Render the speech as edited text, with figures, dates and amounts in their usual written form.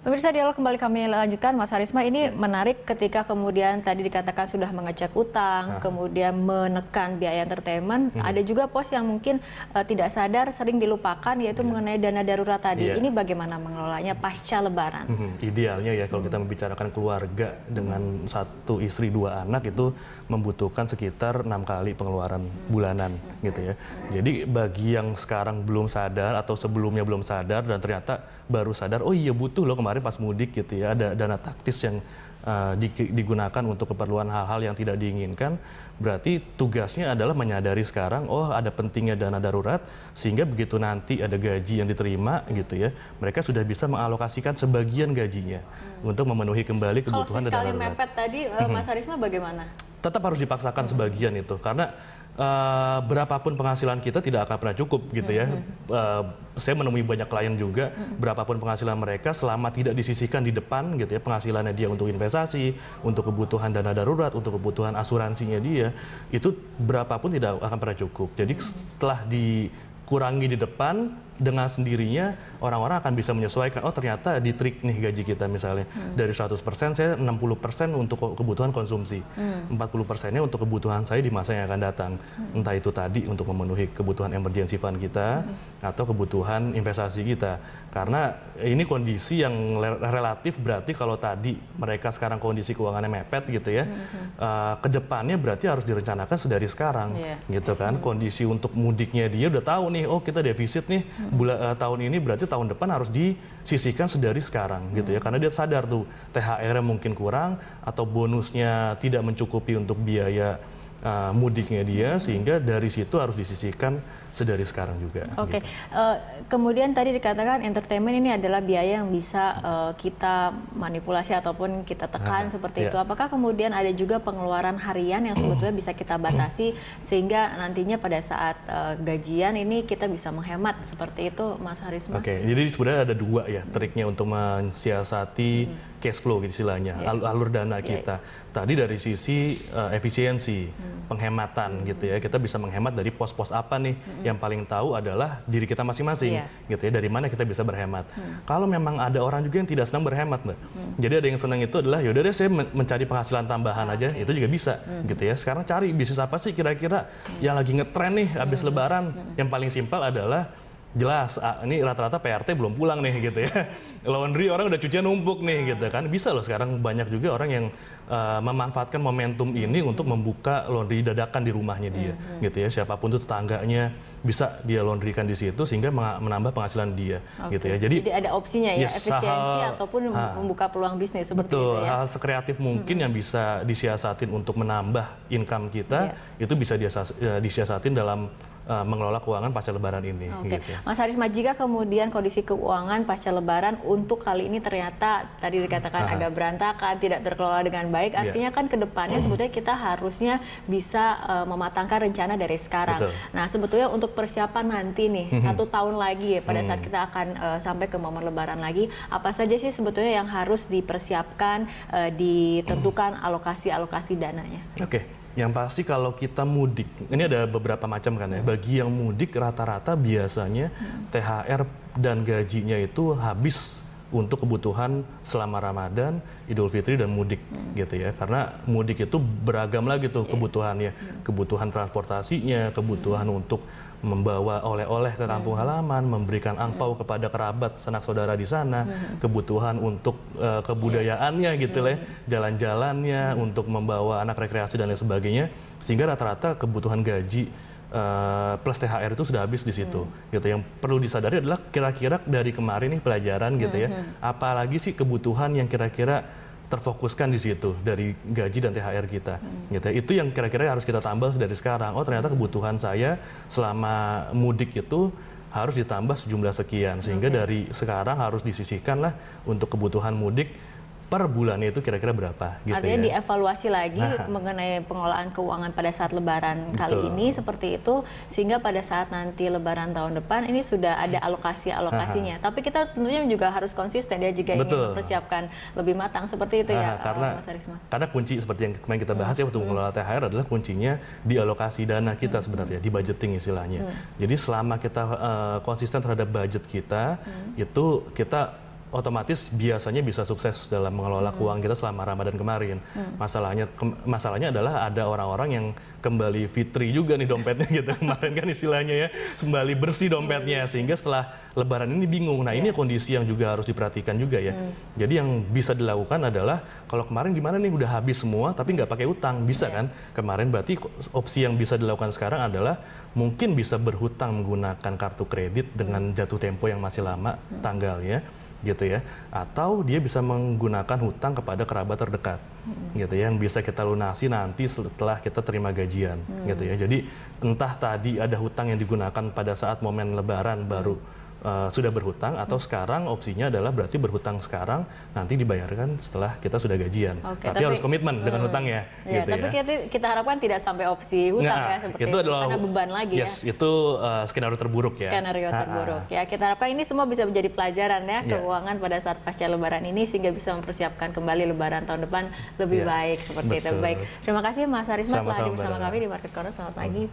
Pemirsa, dialog kembali kami lanjutkan. Mas Harisma, ini menarik ketika kemudian tadi dikatakan sudah mengecek utang, kemudian menekan biaya entertainment. Ada juga pos yang mungkin tidak sadar, sering dilupakan, yaitu mengenai dana darurat tadi. Ini bagaimana mengelolanya pasca Lebaran? Idealnya ya kalau kita membicarakan keluarga dengan 1 istri 2 anak itu membutuhkan sekitar 6 kali pengeluaran bulanan gitu ya. Jadi bagi yang sekarang belum sadar atau sebelumnya belum sadar dan ternyata baru sadar, oh iya butuh loh kemarin pas mudik gitu ya, ada dana taktis yang digunakan untuk keperluan hal-hal yang tidak diinginkan, berarti tugasnya adalah menyadari sekarang, oh ada pentingnya dana darurat, sehingga begitu nanti ada gaji yang diterima gitu ya, mereka sudah bisa mengalokasikan sebagian gajinya untuk memenuhi kembali kebutuhan dana darurat. Kalau fiskalnya mepet tadi, Mas Harisma bagaimana? Tetap harus dipaksakan sebagian itu, karena berapapun penghasilan kita tidak akan pernah cukup gitu ya. Saya menemui banyak klien juga, berapapun penghasilan mereka selama tidak disisihkan di depan gitu ya, penghasilannya dia untuk investasi, untuk kebutuhan dana darurat, untuk kebutuhan asuransinya dia, itu berapapun tidak akan pernah cukup. Jadi setelah dikurangi di depan, dengan sendirinya orang-orang akan bisa menyesuaikan, oh ternyata di trik nih gaji kita misalnya dari 100% saya 60% untuk kebutuhan konsumsi, 40%-nya untuk kebutuhan saya di masa yang akan datang, entah itu tadi untuk memenuhi kebutuhan emergency fund kita atau kebutuhan investasi kita. Karena ini kondisi yang relatif, berarti kalau tadi mereka sekarang kondisi keuangannya mepet gitu ya, kedepannya berarti harus direncanakan sedari sekarang gitu kan. Kondisi untuk mudiknya dia udah tahu nih, oh kita defisit nih tahun ini, berarti tahun depan harus disisihkan sedari sekarang gitu ya, karena dia sadar tuh THR-nya mungkin kurang atau bonusnya tidak mencukupi untuk biaya mudiknya dia, sehingga dari situ harus disisihkan sedari sekarang juga. Oke, gitu. Kemudian tadi dikatakan entertainment ini adalah biaya yang bisa kita manipulasi ataupun kita tekan seperti itu. Apakah kemudian ada juga pengeluaran harian yang sebetulnya bisa kita batasi sehingga nantinya pada saat gajian ini kita bisa menghemat seperti itu, Mas Harisma? Oke, jadi sebenarnya ada 2 ya triknya untuk mensiasati cash flow istilahnya, alur dana kita. Tadi dari sisi efisiensi, penghematan gitu ya, kita bisa menghemat dari pos-pos apa nih, yang paling tahu adalah diri kita masing-masing gitu ya, dari mana kita bisa berhemat. Kalau memang ada orang juga yang tidak senang berhemat, Mbak, jadi ada yang senang itu adalah yaudah deh saya mencari penghasilan tambahan aja, itu juga bisa gitu ya. Sekarang cari bisnis apa sih kira-kira yang lagi ngetren nih habis Lebaran. Yang paling simpel adalah jelas, ini rata-rata PRT belum pulang nih gitu ya. Laundry orang udah cucian numpuk nih gitu kan. Bisa loh sekarang banyak juga orang yang memanfaatkan momentum ini untuk membuka laundry dadakan di rumahnya dia gitu ya. Siapapun tuh tetangganya bisa dia laundrykan di situ sehingga menambah penghasilan dia gitu ya. Jadi ada opsinya ya, efisiensi ataupun membuka peluang bisnis seperti itu ya. Hal sekreatif mungkin yang bisa disiasatin untuk menambah income kita, itu bisa disiasatin dalam mengelola keuangan pasca Lebaran ini. Gitu. Mas Harisma, jika kemudian kondisi keuangan pasca Lebaran untuk kali ini ternyata tadi dikatakan agak berantakan, tidak terkelola dengan baik, artinya kan kedepannya sebetulnya kita harusnya bisa mematangkan rencana dari sekarang. Nah, sebetulnya untuk persiapan nanti nih, 1 tahun lagi pada saat kita akan sampai ke momen Lebaran lagi, apa saja sih sebetulnya yang harus dipersiapkan, ditentukan alokasi dananya? Yang pasti kalau kita mudik, ini ada beberapa macam kan ya. Bagi yang mudik rata-rata biasanya THR dan gajinya itu habis untuk kebutuhan selama Ramadan, Idul Fitri dan mudik gitu ya. Karena mudik itu beragam lagi tuh kebutuhannya. Kebutuhan transportasinya, kebutuhan untuk membawa oleh-oleh ke kampung halaman, memberikan angpau kepada kerabat, sanak saudara di sana, kebutuhan untuk kebudayaannya gitu lah, jalan-jalannya, untuk membawa anak rekreasi dan lain sebagainya, sehingga rata-rata kebutuhan gaji plus THR itu sudah habis di situ gitu. Yang perlu disadari adalah kira-kira dari kemarin nih pelajaran gitu ya, apalagi sih kebutuhan yang kira-kira terfokuskan di situ dari gaji dan THR kita gitu. Itu yang kira-kira harus kita tambah dari sekarang. Oh ternyata kebutuhan saya selama mudik itu harus ditambah sejumlah sekian, sehingga dari sekarang harus disisihkan lah untuk kebutuhan mudik per bulannya itu kira-kira berapa gitu. Artinya dievaluasi lagi mengenai pengelolaan keuangan pada saat Lebaran kali ini seperti itu, sehingga pada saat nanti Lebaran tahun depan ini sudah ada alokasinya. Tapi kita tentunya juga harus konsisten ya jika ingin mempersiapkan lebih matang seperti itu ya, Mas Harisma. Karena kunci seperti yang kemarin kita bahas ya untuk mengelola THR adalah kuncinya di alokasi dana kita sebenarnya, di budgeting istilahnya. Jadi selama kita konsisten terhadap budget kita, itu kita otomatis biasanya bisa sukses dalam mengelola keuangan kita selama Ramadan kemarin. Masalahnya adalah ada orang-orang yang kembali fitri juga nih dompetnya gitu kemarin kan istilahnya ya, kembali bersih dompetnya sehingga setelah Lebaran ini bingung. Nah ini kondisi yang juga harus diperhatikan juga ya. Jadi yang bisa dilakukan adalah kalau kemarin gimana nih udah habis semua tapi nggak pakai utang bisa kan kemarin, berarti opsi yang bisa dilakukan sekarang adalah mungkin bisa berhutang menggunakan kartu kredit dengan jatuh tempo yang masih lama tanggalnya gitu ya, atau dia bisa menggunakan hutang kepada kerabat terdekat gitu ya, yang bisa kita lunasi nanti setelah kita terima gajian gitu ya. Jadi entah tadi ada hutang yang digunakan pada saat momen Lebaran baru sudah berhutang, atau sekarang opsinya adalah berarti berhutang sekarang nanti dibayarkan setelah kita sudah gajian. Tapi harus komitmen dengan hutangnya gitu tapi ya. kita harapkan tidak sampai opsi hutang ya seperti itu adalah, karena beban lagi itu skenario terburuk ya. Skenario terburuk ya. Kita harapkan ini semua bisa menjadi pelajaran ya keuangan pada saat pasca Lebaran ini sehingga bisa mempersiapkan kembali Lebaran tahun depan lebih baik seperti itu. Baik, terima kasih Mas Harisma telah hadir bersama kami di Market Corner. Selamat pagi.